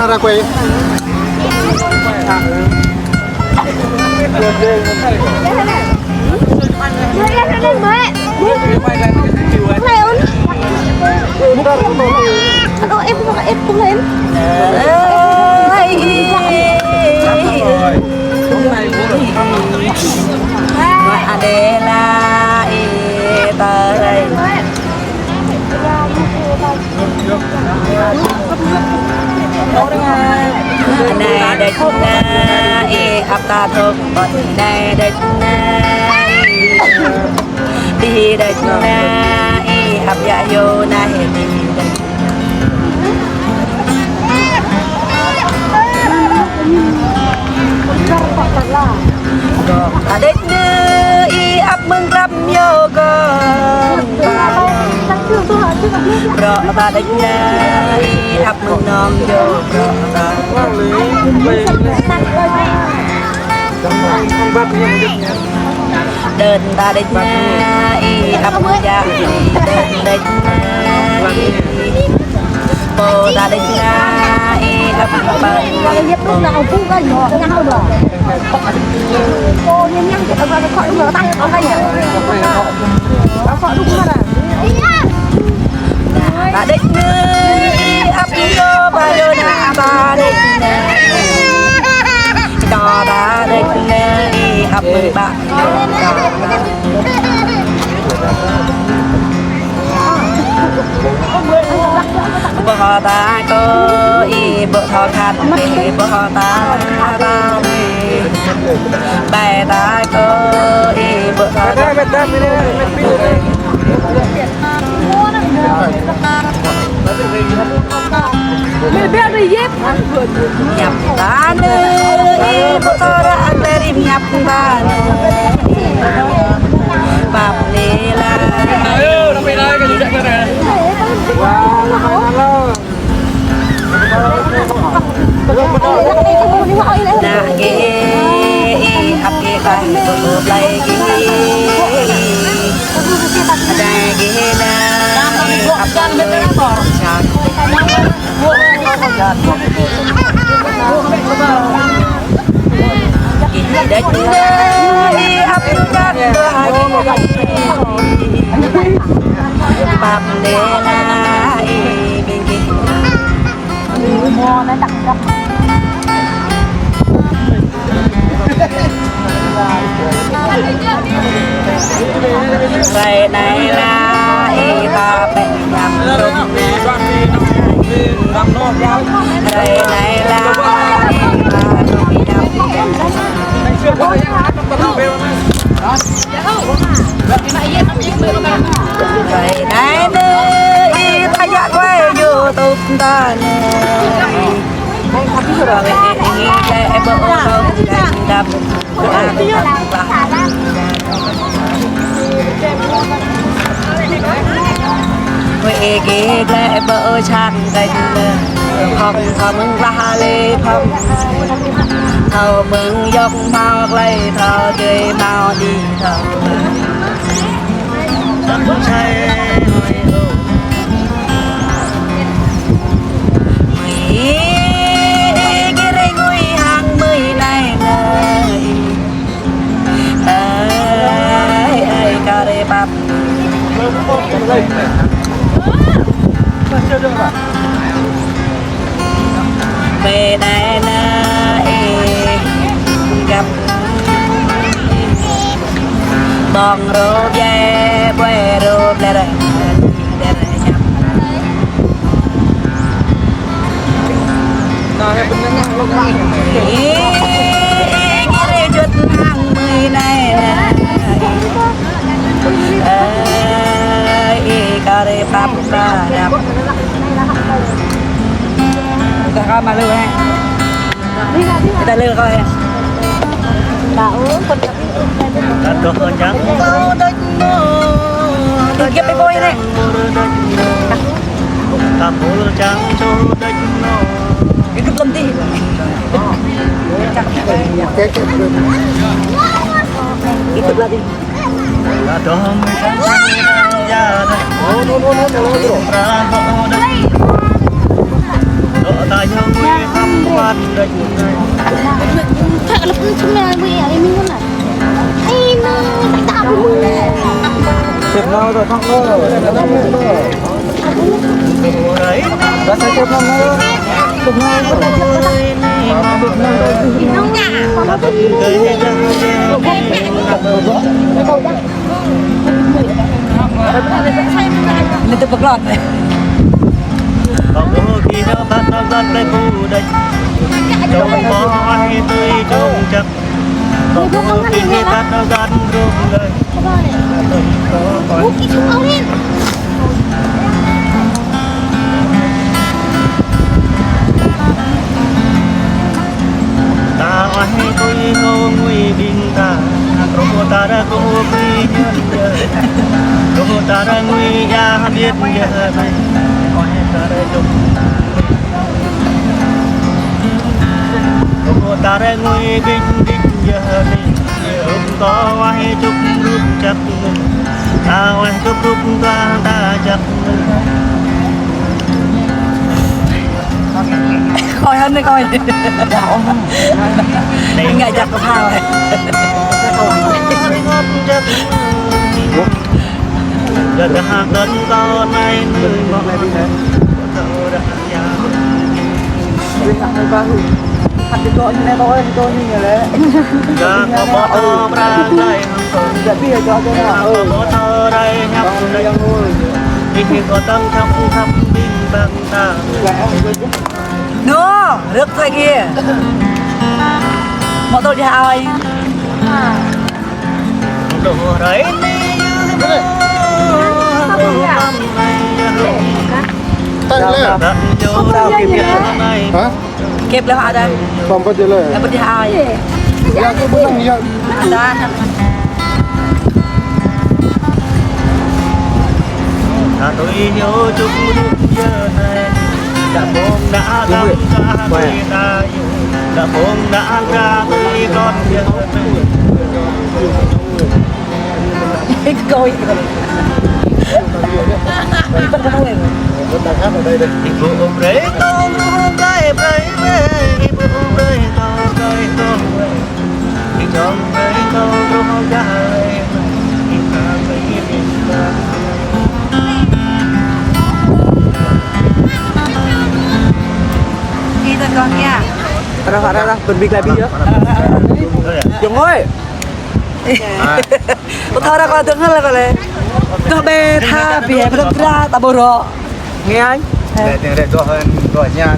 Ra quay. Aduh, em cũng lên. Adela tarai này đây áp ta thơm còn này đây đi đây áp ya yo này đi đây adek i ap mừng rap yo con bro ta adek i ap mừng nom yo bro ta đơn ta adek i ap ya đơn adek cô ta adek i ap bang Giúp lúc nào cũng có nhỏ nhau rồi. Cô nhân nhân thì ở khỏi ngửa tay ở đây nhỉ? Ở khỏi đúng không ạ? ta adek i ap yo ba yo na ba adek đó ta adek i ap ba bữa họ ta có y bữa họ khát thì bữa họ ta ta bài ta có y bữa họ ta nhập ta nơi bữa họ ra ăn beri nhập ta bạp lê la na ge ap ge kai bu play ge da ge na ap gan chan đất nơi ap gan hai bạp lê la bên kia Mua nó đặt gấp. vậy này là ta bệnh nhầm rung vậy này là ta rung nhầm vậy này nơi ta dạy quay YouTube ta này rồi nghĩ lại bộ không đập quê ghé lại bộ chăn cành không không ra lê không thầu mừng dốc mau lấy thầu chơi mau đi thầu không say hồi bắp về đây là gặp bong rô về quê rô để đây cái chút hàng mươi này kare papa dap kita malu kita lừa coi Bảo con Được rồi nhá. Được cái bôi này. Cảm ơn trắng cho đất nó. Cái cục lâm ti. Cái cục lâm ti. Là đó mới trắng ra đây. Ra bộ đây. Rasa chụp năm nữa. Chụp năm nữa. Nông nhà. Lên từ bậc lọt này. Còn bố khi nó bắt nó bắt lấy phù đây. Trong bó ai tươi trong chắc. Còn bố khi bắt nó bắt rung lên. Bút cái chúng ông lên. Ta ai tôi ngô nguy bình ta. Cô ta đã cô quy nhân giờ. Cô ta đã nguy ya biết giờ đây. Ai ta đã chụp. Cô ta đã nguy bình giờ đây. Không có ai chụp rút chắc. Ta ai chụp rút ta chắc. Coi hơn đây coi. Ngày chặt có phao này. Giờ cả hàng tấn con này người mong này đi thế. Hạt cái chỗ như này thôi, chỗ như này đấy. Giờ có bó thơ ra đây. Giờ bây giờ cho tôi nào. Có bó thơ đây nhắm đây. Thì có tâm thắp thắp bình bằng ta. Nó, rước thôi kia. Mọi tôi đi ai. Đồ đấy Hả? Kịp lên họ đây. Không có chơi lời. Em đi ai. Dạ tôi cũng không nhận. Đã. Tôi nhớ chúc giờ này đã phong đã tâm ra người ta đã phong đã ra tôi con giờ Cái coi. Vẫn có người. thì bộ rễ tôm cái rễ về bộ rễ tôm cái tôm về thì trong rễ tôm nó ra thì ta phải biết Đi thôi con nha. Ra, chuẩn bị lại bây giờ. Dũng ơi. Tôi thao ra con tướng hơn là con này. Tôi bê tha bìa phải ra ta bồ rọ. Nghe anh. Để cho hơn gọi nha.